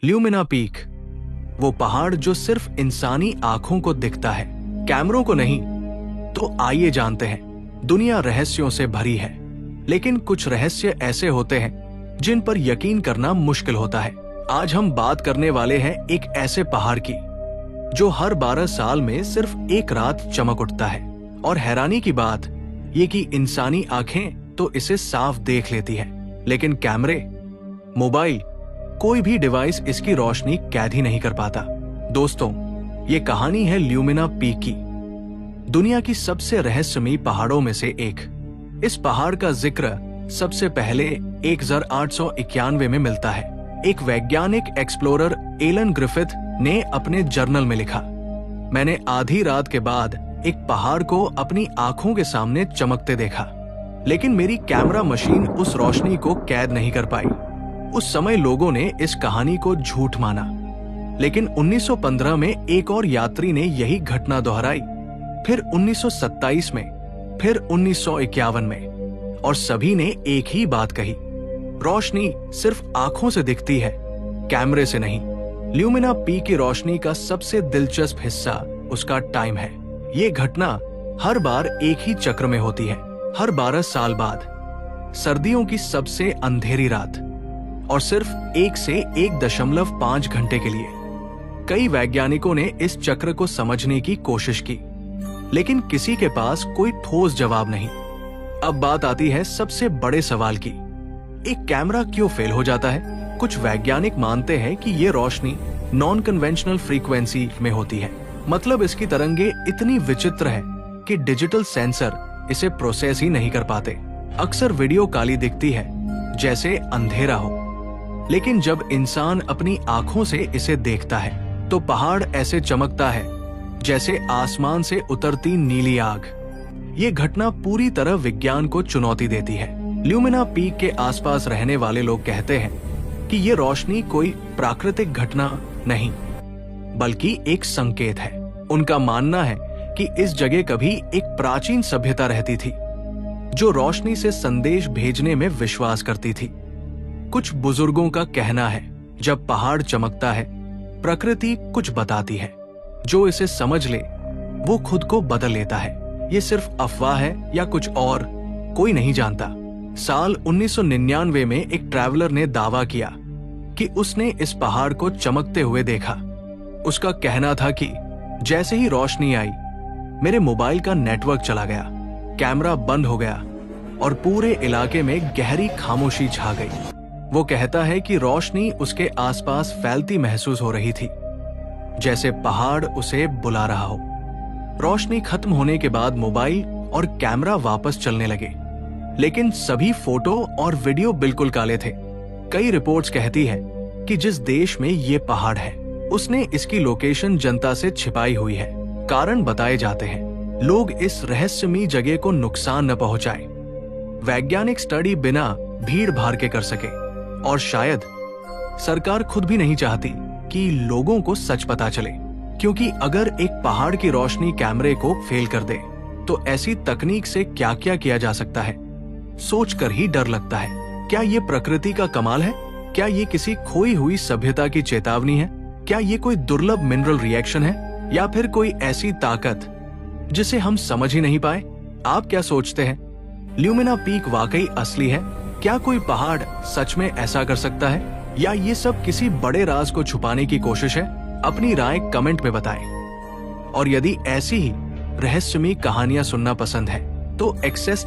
Lumina peak, वो पहाड़ जो सिर्फ इंसानी आंखों को दिखता है, कैमरों को नहीं। तो आइए जानते हैं, दुनिया रहस्यों से भरी है, लेकिन कुछ रहस्य ऐसे होते हैं जिन पर यकीन करना मुश्किल होता है। आज हम बात करने वाले हैं एक ऐसे पहाड़ की जो हर 12 साल में सिर्फ एक रात चमक उठता है। और हैरानी की बात ये कि इंसानी आंखें तो इसे साफ देख लेती है, लेकिन कैमरे, मोबाइल, कोई भी डिवाइस इसकी रोशनी कैद ही नहीं कर पाता। दोस्तों, ये कहानी है ल्यूमिना पीक की, दुनिया की सबसे रहस्यमयी पहाड़ों में से एक। इस पहाड़ का जिक्र सबसे पहले 1891 में मिलता है। एक वैज्ञानिक एक्सप्लोरर एलन ग्रिफिथ ने अपने जर्नल में लिखा, मैंने आधी रात के बाद एक पहाड़ को अपनी आंखों के सामने चमकते देखा, लेकिन मेरी कैमरा मशीन उस रोशनी को कैद नहीं कर पाई। उस समय लोगों ने इस कहानी को झूठ माना, लेकिन 1915 में एक और यात्री ने यही घटना दोहराई, फिर 1927 में, फिर 1951 में, और सभी ने एक ही बात कही, रोशनी सिर्फ आंखों से दिखती है, कैमरे से नहीं। ल्यूमिना पीक की रोशनी का सबसे दिलचस्प हिस्सा उसका टाइम है। ये घटना हर बार एक ही चक्र में होती है, हर 12 साल बाद, सर्दियों की सबसे अंधेरी रात, और सिर्फ 1 से 1.5 घंटे के लिए। कई वैज्ञानिकों ने इस चक्र को समझने की कोशिश की, लेकिन किसी के पास कोई ठोस जवाब नहीं। अब बात आती है सबसे बड़े सवाल की, एक कैमरा क्यों फेल हो जाता है? कुछ वैज्ञानिक मानते हैं कि ये रोशनी नॉन कन्वेंशनल फ्रीक्वेंसी में होती है, मतलब इसकी तरंगे इतनी विचित्र है कि डिजिटल सेंसर इसे प्रोसेस ही नहीं कर पाते। अक्सर वीडियो काली दिखती है, जैसे अंधेरा हो, लेकिन जब इंसान अपनी आंखों से इसे देखता है तो पहाड़ ऐसे चमकता है जैसे आसमान से उतरती नीली आग। ये घटना पूरी तरह विज्ञान को चुनौती देती है। ल्यूमिना पीक के आसपास रहने वाले लोग कहते हैं कि ये रोशनी कोई प्राकृतिक घटना नहीं, बल्कि एक संकेत है। उनका मानना है कि इस जगह कभी एक प्राचीन सभ्यता रहती थी जो रोशनी से संदेश भेजने में विश्वास करती थी। कुछ बुजुर्गों का कहना है, जब पहाड़ चमकता है, प्रकृति कुछ बताती है, जो इसे समझ ले वो खुद को बदल लेता है। ये सिर्फ अफवाह है या कुछ और, कोई नहीं जानता। साल 1999 में एक ट्रैवलर ने दावा किया कि उसने इस पहाड़ को चमकते हुए देखा। उसका कहना था कि जैसे ही रोशनी आई, मेरे मोबाइल का नेटवर्क चला गया, कैमरा बंद हो गया और पूरे इलाके में गहरी खामोशी छा गई। वो कहता है कि रोशनी उसके आसपास फैलती महसूस हो रही थी, जैसे पहाड़ उसे बुला रहा हो। रोशनी खत्म होने के बाद मोबाइल और कैमरा वापस चलने लगे, लेकिन सभी फोटो और वीडियो बिल्कुल काले थे। कई रिपोर्ट्स कहती है कि जिस देश में ये पहाड़ है, उसने इसकी लोकेशन जनता से छिपाई हुई है। कारण बताए जाते हैं, लोग इस रहस्यमयी जगह को नुकसान न पहुंचाए, वैज्ञानिक स्टडी बिना भीड़ भाड़ के कर सके, और शायद सरकार खुद भी नहीं चाहती कि लोगों को सच पता चले, क्योंकि अगर एक पहाड़ की रोशनी कैमरे को फेल कर दे तो ऐसी तकनीक से क्या क्या किया जा सकता है, सोचकर ही डर लगता है। क्या ये प्रकृति का कमाल है? क्या ये किसी खोई हुई सभ्यता की चेतावनी है? क्या ये कोई दुर्लभ मिनरल रिएक्शन है, या फिर कोई ऐसी ताकत जिसे हम समझ ही नहीं पाए? आप क्या सोचते हैं? ल्यूमिना पीक वाकई असली है? क्या कोई पहाड़ सच में ऐसा कर सकता है, या ये सब किसी बड़े राज को छुपाने की कोशिश है? अपनी राय कमेंट में बताएं। और यदि ऐसी ही रहस्यमयी कहानियां सुनना पसंद है तो एक्सेस